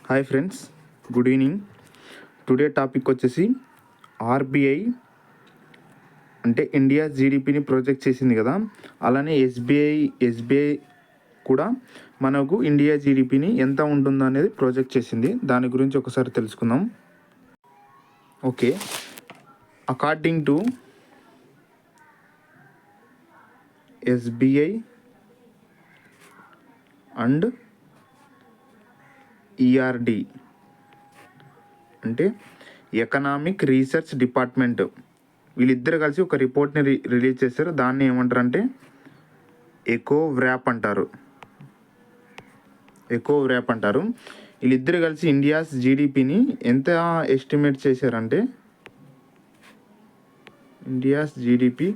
Hi friends, good evening. Today topic వచ్చేసి RBI అంటే India జీడిపిని project చేసింది కదా, అలానే ఎస్బీఐ కూడా మనకు ఇండియా జీడిపిని ఎంత ఉంటుందో అనేది ప్రొజెక్ట్ చేసింది. దాని గురించి ఒకసారి తెలుసుకుందాం. Okay, according to SBI and ERD అంటే ఎకనామిక్ రీసెర్చ్ డిపార్ట్మెంట్, వీళ్ళిద్దరు కలిసి ఒక రిపోర్ట్ని రిలీజ్ చేశారు. దాన్ని ఏమంటారంటే ఎకో వ్రాప్ అంటారు. వీళ్ళిద్దరు కలిసి ఇండియాస్ జీడిపిని ఎంత ఎస్టిమేట్ చేశారంటే, India's GDP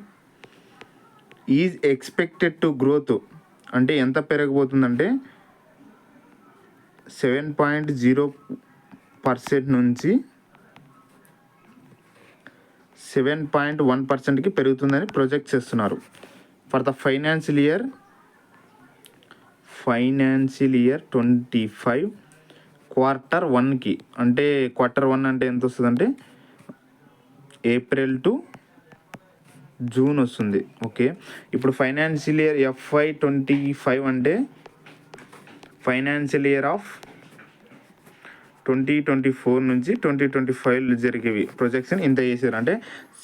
is expected to growth అంటే ఎంత పెరగబోతుందంటే 7.0% నుంచి 7.1%కి పెరుగుతుందని ప్రొజెక్ట్ చేస్తున్నారు. ఫర్ ద ఫైనాన్షియల్ ఇయర్ 25 Q1కి, అంటే Q1 అంటే ఎంత వస్తుందంటే ఏప్రిల్ టు జూన్ వస్తుంది. ఓకే, ఇప్పుడు ఫైనాన్షియల్ ఇయర్ FY25 అంటే ఫైనాన్షియల్ ఇయర్ ఆఫ్ 2024 నుంచి 2025 జరిగేవి ప్రొజెక్షన్ ఇంత చేశారు. అంటే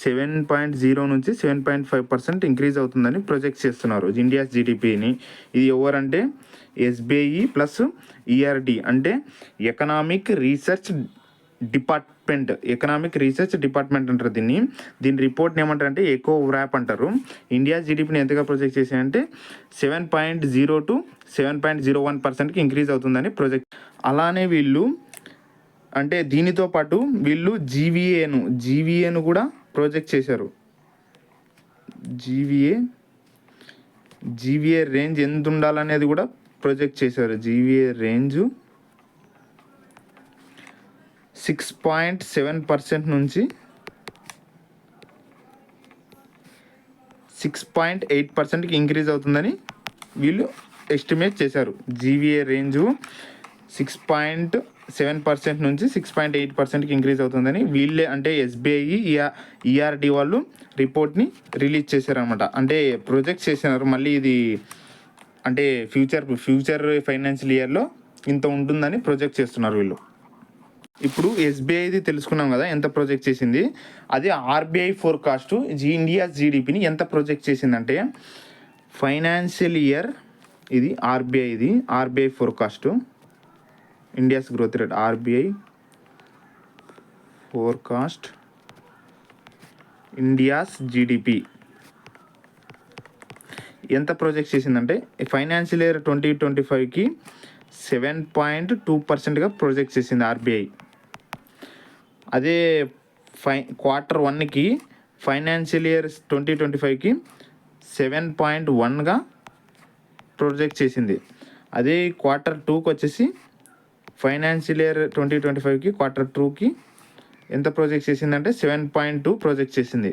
7.0 నుంచి 7.5% ఇంక్రీజ్ అవుతుందని ప్రొజెక్ట్ చేస్తున్నారు ఇండియా జీడిపిని. ఇది ఎవరంటే ఎస్బీఐ ప్లస్ ఈఆర్డి అంటే ఎకనామిక్ రీసెర్చ్ డిపార్ట్మెంట్ అంటారు దీని రిపోర్ట్ని ఏమంటారు అంటే ఎకో వ్రాప్ అంటారు. ఇండియా జీడిపిని ఎంతగా ప్రొజెక్ట్ చేశాయంటే 7.0 to 7.01%కి ఇంక్రీజ్ అవుతుందని ప్రొజెక్ట్. అలానే వీళ్ళు అంటే దీనితో పాటు వీళ్ళు జీవీఏను కూడా ప్రొజెక్ట్ చేశారు. జీవీఏ రేంజ్ ఎంత ఉండాలనేది కూడా ప్రొజెక్ట్ చేశారు. జీవీఏ రేంజ్ 6.7% నుంచి 6.8%కి ఇంక్రీజ్ అవుతుందని వీళ్ళు ఎస్టిమేట్ చేశారు. జీవీఏ రేంజు 6.7% నుంచి 6.8%కి ఇంక్రీజ్ అవుతుందని వీళ్ళే అంటే ఎస్బీఐ ఈఆర్డి వాళ్ళు రిపోర్ట్ని రిలీజ్ చేశారనమాట. అంటే ప్రొజెక్ట్ చేసినారు. మళ్ళీ ఇది అంటే ఫ్యూచర్ ఫైనాన్షియల్ ఇయర్లో ఇంత ఉంటుందని ప్రొజెక్ట్ చేస్తున్నారు వీళ్ళు. ఇప్పుడు ఎస్బీఐది తెలుసుకున్నాం కదా ఎంత ప్రొజెక్ట్ చేసింది. అదే ఆర్బీఐ ఫోర్కాస్ట్ ఇండియా జీడిపిని ఎంత ప్రొజెక్ట్ చేసిందంటే ఫైనాన్షియల్ ఇయర్ ఇది RBI forecast India's growth rate. RBI forecast India's GDP ఎంత ప్రొజెక్ట్ చేసిందంటే ఫైనాన్షియల్ ఇయర్ 2025కి 7.2%గా ప్రొజెక్ట్ చేసింది ఆర్బీఐ. అదే Q1కి ఫైనాన్షియల్ ఇయర్ 2025కి 7.1గా ప్రొజెక్ట్ చేసింది. అదే Q2కి వచ్చేసి ఫైనాన్షియల్ ఇయర్ 2025కి Q2కి ఎంత ప్రొజెక్ట్ చేసిందంటే 7.2 ప్రొజెక్ట్ చేసింది.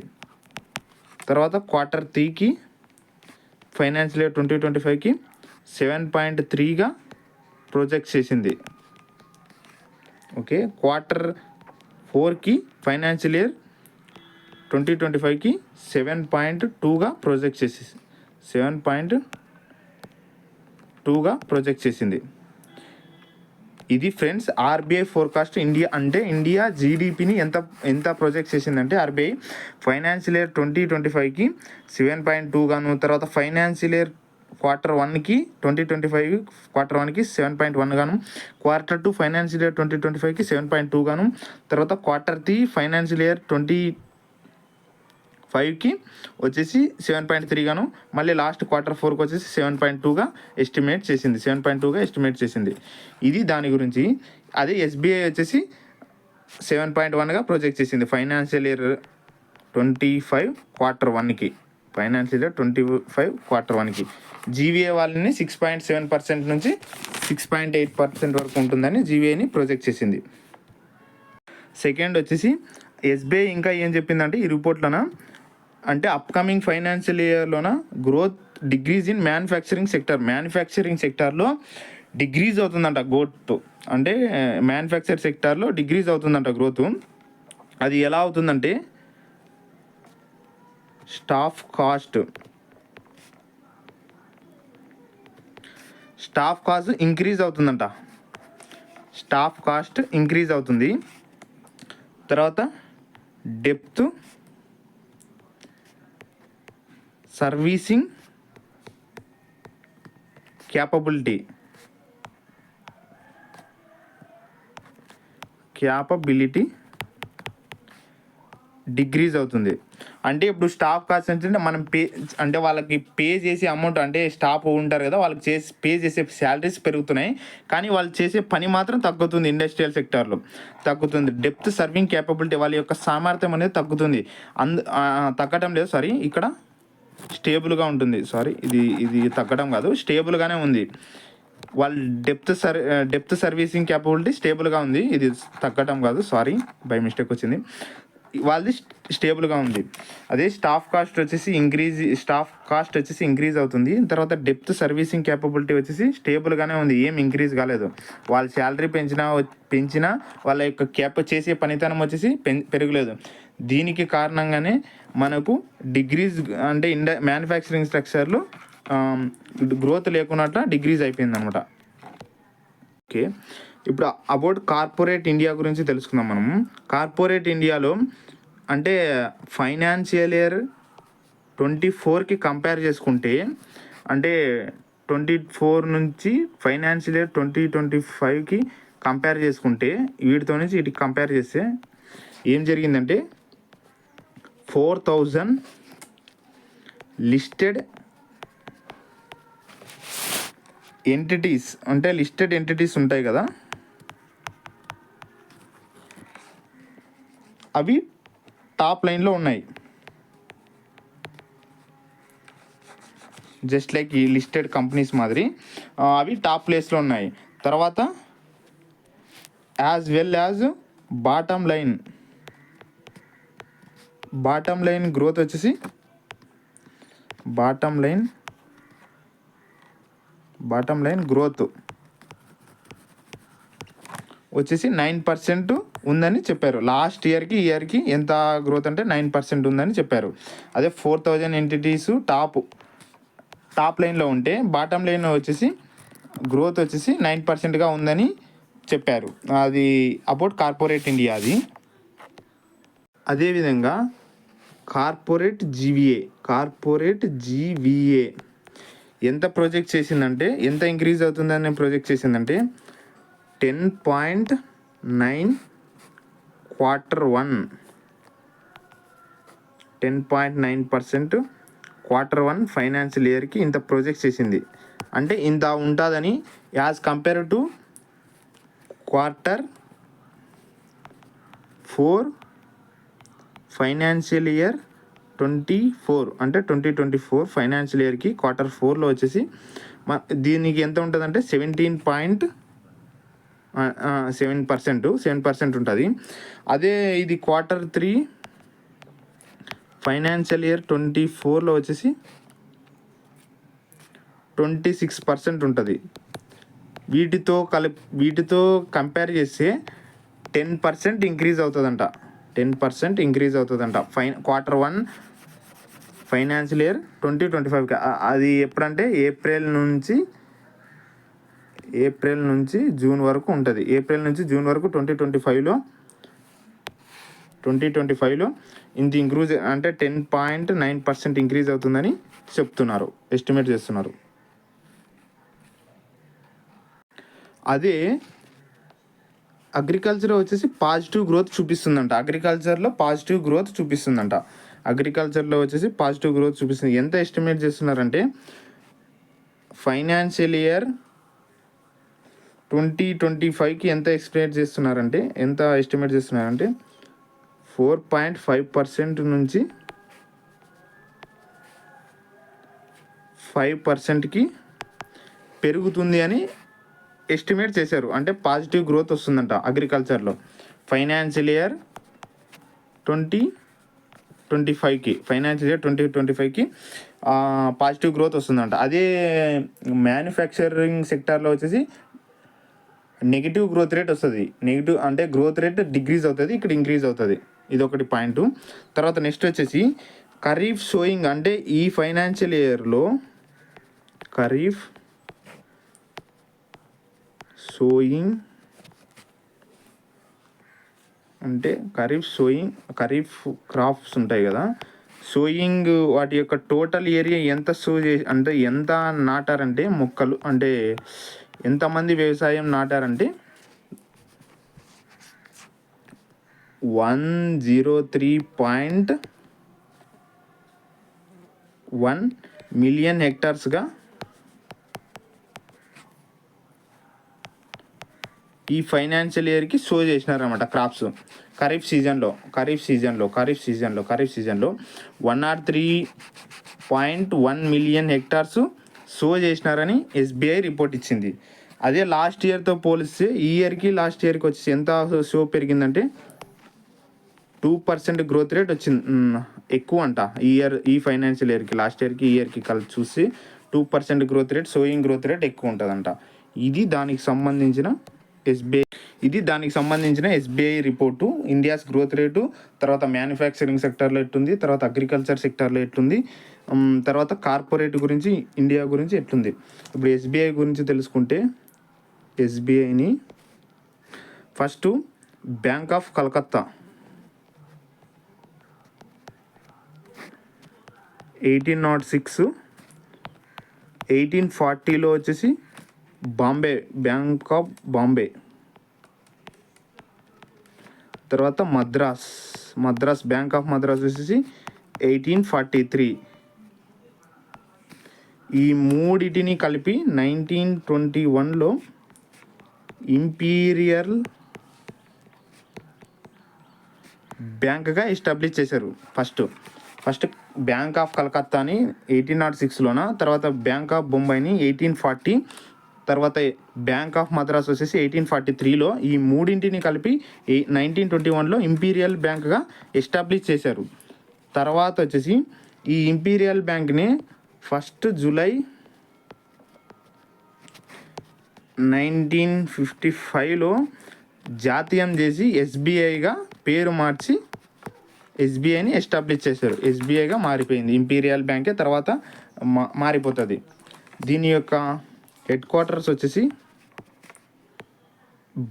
తర్వాత Q3కి ఫైనాన్షియల్ ఇయర్ 2025కి 7.3గా ప్రొజెక్ట్ చేసింది. ఓకే, Q4కి ఫైనాన్షియల్ ఇయర్ 2025కి 7.2గా ప్రొజెక్ట్ చేసేసి 7.2గా ప్రొజెక్ట్ చేసింది. ఇది ఫ్రెండ్స్ ఆర్బీఐ ఫోర్కాస్ట్. ఇండియా జీడిపిని ఎంత ప్రొజెక్ట్ చేసిందంటే ఆర్బీఐ ఫైనాన్షియల్ ఇయర్ 2025కి 7.2 గాను, తర్వాత ఫైనాన్షియల్ ఇయర్ Q1కి 2025 Q1కి 7.1 గాను, Q2 ఫైనాన్షియల్ ఇయర్ 2025కి 7.2 గాను, తర్వాత Q3 ఫైనాన్షియల్ ఇయర్ 2025కి వచ్చేసి 7.3 గాను, మళ్ళీ లాస్ట్ Q4కి వచ్చేసి 7.2గా ఎస్టిమేట్ చేసింది. ఇది దాని గురించి. అదే ఎస్బీఐ వచ్చేసి 7.1గా ప్రొజెక్ట్ చేసింది ఫైనాన్షియల్ ఇయర్ 25 Q1కి. జీవీఏ వాళ్ళని 6.7% నుంచి 6.8% వరకు ఉంటుందని జీవీఏని ప్రొజెక్ట్ చేసింది. సెకండ్ వచ్చేసి ఎస్బీఐ ఇంకా ఏం చెప్పిందంటే ఈ రిపోర్ట్లోన అంటే అప్కమింగ్ ఫైనాన్షియల్ ఇయర్లోన గ్రోత్ డిగ్రీజ్ ఇన్ మ్యానుఫ్యాక్చరింగ్ సెక్టార్లో డిగ్రీజ్ అవుతుందంట గ్రోత్, అంటే మ్యానుఫ్యాక్చర్ సెక్టార్లో డిగ్రీజ్ అవుతుందంట గ్రోత్. అది ఎలా అవుతుందంటే స్టాఫ్ కాస్ట్ ఇంక్రీజ్ అవుతుందంట. స్టాఫ్ కాస్ట్ ఇంక్రీజ్ అవుతుంది. తర్వాత డెప్త్ సర్వీసింగ్ క్యాపబిలిటీ డిగ్రీజ్ అవుతుంది. అంటే ఇప్పుడు స్టాఫ్ కాస్ట్ అంటే మనం అంటే వాళ్ళకి పే చేసే అమౌంట్, అంటే స్టాఫ్ ఉంటారు కదా, వాళ్ళకి పే చేసే శాలరీస్ పెరుగుతున్నాయి, కానీ వాళ్ళు చేసే పని మాత్రం తగ్గుతుంది. ఇండస్ట్రియల్ సెక్టార్లో తగ్గుతుంది. డెప్త్ సర్వింగ్ క్యాపబిలిటీ, వాళ్ళ యొక్క సామర్థ్యం అనేది తగ్గుతుంది. తగ్గటం లేదు, సారీ, ఇక్కడ స్టేబుల్గా ఉంటుంది. సారీ, ఇది తగ్గడం కాదు, స్టేబుల్గానే ఉంది. వాళ్ళ డెప్త్ సర్వీసింగ్ క్యాపబిలిటీ స్టేబుల్గా ఉంది. ఇది తగ్గటం కాదు, సారీ, బై మిస్టేక్ వచ్చింది. వాళ్ళది స్టేబుల్గా ఉంది. అదే స్టాఫ్ కాస్ట్ వచ్చేసి ఇంక్రీజ్ అవుతుంది. తర్వాత డెప్త్ సర్వీసింగ్ క్యాపబిలిటీ వచ్చేసి స్టేబుల్గానే ఉంది, ఏం ఇంక్రీజ్ కాలేదు. వాళ్ళ శాలరీ పెంచినా వాళ్ళ యొక్క చేసే పనితనం వచ్చేసి పెరగలేదు. దీనికి కారణంగానే మనకు డిగ్రీజ్, అంటే మ్యానుఫ్యాక్చరింగ్ స్ట్రక్చర్లో గ్రోత్ లేకున్నట్ల డిగ్రీజ్ అయిపోయింది అనమాట. ఓకే, ఇప్పుడు అబౌట్ కార్పొరేట్ ఇండియా గురించి తెలుసుకుందాం మనం. కార్పొరేట్ ఇండియాలో అంటే ఫైనాన్షియల్ ఇయర్ 24కి కంపేర్ చేసుకుంటే, అంటే 24 నుంచి ఫైనాన్షియల్ ఇయర్ 2025కి కంపేర్ చేసుకుంటే, వీటితో నుంచి వీటికి కంపేర్ చేస్తే ఏం జరిగిందంటే 4000 లిస్టెడ్ ఎంటిటీస్, అంటే లిస్టెడ్ ఎంటిటీస్ ఉంటాయి కదా, అవి టాప్ లైన్లో ఉన్నాయి. జస్ట్ లైక్ ఈ లిస్టెడ్ కంపెనీస్ మాదిరి అవి టాప్ ప్లేస్లో ఉన్నాయి. తర్వాత as well as bottom line growth వచ్చేసి బాటమ్ లైన్ గ్రోత్ వచ్చేసి 9% ఉందని చెప్పారు. లాస్ట్ ఇయర్కి ఎంత గ్రోత్ అంటే 9% ఉందని చెప్పారు. అదే 4000 ఎంటిటీస్ టాప్ లైన్లో ఉంటే, బాటమ్ లైన్లో వచ్చేసి గ్రోత్ వచ్చేసి 9%గా ఉందని చెప్పారు. అది అబౌట్ కార్పొరేట్ ఇండియా. అది అదేవిధంగా కార్పొరేట్ జీవీఏ ఎంత ప్రొజెక్ట్ చేసిందంటే, ఎంత ఇంక్రీజ్ అవుతుందని ప్రొజెక్ట్ చేసిందంటే 10.9 10.9% Q1 ఫైనాన్షియల్ ఇయర్కి ఇంత ప్రొజెక్ట్ చేసింది. అంటే ఇంత ఉంటుందని as compare to Q4 financial year 24, అంటే 2024 ఫైనాన్షియల్ ఇయర్కి Q4లో వచ్చేసి దీనికి ఎంత ఉంటుందంటే 7% ఉంటుంది. అదే ఇది Q3 ఫైనాన్షియల్ ఇయర్ 24లో వచ్చేసి 26% ఉంటుంది. వీటితో కంపేర్ చేస్తే 10% ఇంక్రీజ్ అవుతుందంట. 10% ఇంక్రీజ్ అవుతుందంట Q1 ఫైనాన్షియల్ ఇయర్ 2025కి. అది ఎప్పుడంటే ఏప్రిల్ నుంచి జూన్ వరకు ఉంటుంది. ఏప్రిల్ నుంచి జూన్ వరకు 2025లో ఇంత ఇంక్రీజ్, అంటే 10.9% ఇంక్రీజ్ అవుతుందని చెప్తున్నారు, ఎస్టిమేట్ చేస్తున్నారు. అదే అగ్రికల్చర్ వచ్చేసి పాజిటివ్ గ్రోత్ చూపిస్తుందంట. అగ్రికల్చర్లో వచ్చేసి పాజిటివ్ గ్రోత్ చూపిస్తుంది. ఎంత ఎస్టిమేట్ చేస్తున్నారంటే ఫైనాన్షియల్ ఇయర్ 2025కి ఎంత ఎస్టిమేట్ చేస్తున్నారంటే 4.5% నుంచి 5%కి పెరుగుతుంది అని ఎస్టిమేట్ చేశారు. అంటే పాజిటివ్ గ్రోత్ వస్తుందంట అగ్రికల్చర్లో ఫైనాన్షియల్ ఇయర్ 2025కి పాజిటివ్ గ్రోత్ వస్తుందంట. అదే మ్యానుఫ్యాక్చరింగ్ సెక్టార్లో వచ్చేసి నెగిటివ్ గ్రోత్ రేట్ వస్తుంది. నెగిటివ్ అంటే గ్రోత్ రేట్ డిక్రీజ్ అవుతుంది, ఇక్కడ ఇంక్రీజ్ అవుతుంది. ఇది ఒకటి పాయింట్. తర్వాత నెక్స్ట్ వచ్చేసి ఖరీఫ్ సోయింగ్, అంటే ఈ ఫైనాన్షియల్ ఇయర్లో ఖరీఫ్ సోయింగ్ అంటే ఖరీఫ్ క్రాప్స్ ఉంటాయి కదా, సోయింగ్ వాటి యొక్క టోటల్ ఏరియా ఎంత అంటే ఎంత నాటారంటే మొక్కలు, అంటే ఎంతమంది వ్యవసాయం నాటారంటే 103.1 మిలియన్ హెక్టార్స్గా ఈ ఫైనాన్షియల్ ఇయర్కి సో చేసినారన్నమాట క్రాప్స్. ఖరీఫ్ సీజన్లో 103.1 మిలియన్ హెక్టార్స్ సో చేసినారని ఎస్బీఐ రిపోర్ట్ ఇచ్చింది. అదే లాస్ట్ ఇయర్తో పోలిస్తే ఈ ఇయర్కి లాస్ట్ ఇయర్కి వచ్చేసి ఎంత సో పెరిగిందంటే 2% గ్రోత్ రేట్ వచ్చింది, ఎక్కువ అంట. ఈ ఫైనాన్షియల్ ఇయర్కి లాస్ట్ ఇయర్కి ఈ ఇయర్కి కలిసి చూసి 2% growth rate, sowing growth rate ఎక్కువ ఉంటుందంట. ఇది దానికి సంబంధించిన SBI report. India's growth rate, తర్వాత మ్యానుఫ్యాక్చరింగ్ సెక్టార్లో ఎట్లుంది, తర్వాత అగ్రికల్చర్ సెక్టార్లో ఎట్లుంది, తర్వాత కార్పొరేట్ గురించి, ఇండియా గురించి ఎట్లుంది. ఇప్పుడు ఎస్బీఐ గురించి తెలుసుకుంటే, ఎస్బీఐని ఫస్ట్ బ్యాంక్ ఆఫ్ కలకత్తా 1806, 1840లో వచ్చేసి బ్యాంక్ ఆఫ్ బాంబే, తర్వాత మద్రాస్ బ్యాంక్ ఆఫ్ మద్రాస్ వచ్చేసి 1843. ఈ మూడిటిని కలిపి 1921లో ఇంపీరియల్ బ్యాంక్గా ఎస్టాబ్లిష్ చేశారు. ఫస్ట్ బ్యాంక్ ఆఫ్ కలకత్తాని 1806లోన, తర్వాత బ్యాంక్ ఆఫ్ బొంబాయిని 1840, తర్వాత బ్యాంక్ ఆఫ్ మద్రాస్ వచ్చేసి 1843లో. ఈ మూడింటిని కలిపి 1921లో ఇంపీరియల్ బ్యాంక్గా ఎస్టాబ్లిష్ చేశారు. తర్వాత వచ్చేసి ఈ ఇంపీరియల్ బ్యాంక్ని 1 జూలై 1955లో జాతీయం చేసి ఎస్బీఐగా పేరు మార్చి ఎస్బీఐని ఎస్టాబ్లిష్ చేశారు. ఎస్బీఐగా మారిపోయింది, ఇంపీరియల్ బ్యాంకే తర్వాత మారిపోతుంది. దీని యొక్క హెడ్ క్వార్టర్స్ వచ్చేసి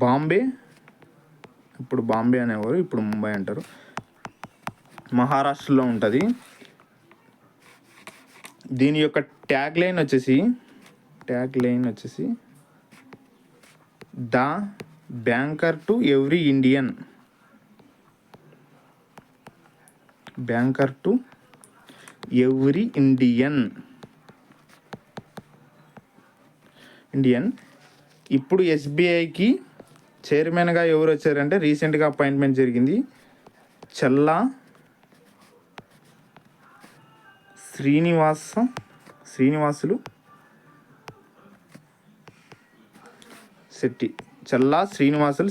బాంబే, ఇప్పుడు బాంబే అనేవారు, ఇప్పుడు ముంబై అంటారు, మహారాష్ట్రలో ఉంటుంది. దీని యొక్క ట్యాగ్ లైన్ వచ్చేసి the banker to every Indian. ఇప్పుడు ఎస్బీఐకి చైర్మన్గా ఎవరు వచ్చారంటే రీసెంట్గా అపాయింట్మెంట్ జరిగింది, చల్లా శ్రీనివాసులు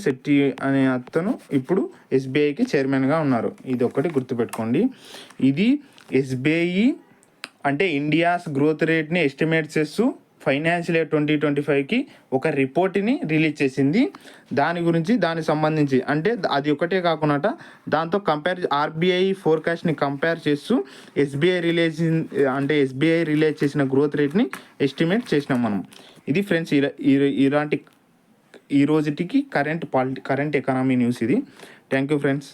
శెట్టి అనే అతను ఇప్పుడు ఎస్బీఐకి చైర్మన్గా ఉన్నారు. ఇది ఒకటి గుర్తుపెట్టుకోండి. ఇది ఎస్బీఐ అంటే ఇండియాస్ గ్రోత్ రేట్ని ఎస్టిమేట్ చేస్తూ ఫైనాన్షియల్ ఇయర్ 2025కి ఒక రిపోర్ట్ని రిలీజ్ చేసింది. దానికి సంబంధించి అంటే అది ఒకటే కాకుండా దాంతో ఆర్బీఐ ఫోర్కాస్ట్ని కంపేర్ చేస్తూ ఎస్బీఐ రిలీజ్ చేసిన గ్రోత్ రేట్ని ఎస్టిమేట్ చేసినాం మనం. ఇది ఫ్రెండ్స్ ఈ రోజుటికి కరెంట్ ఎకానమీ న్యూస్ ఇది. Thank you friends.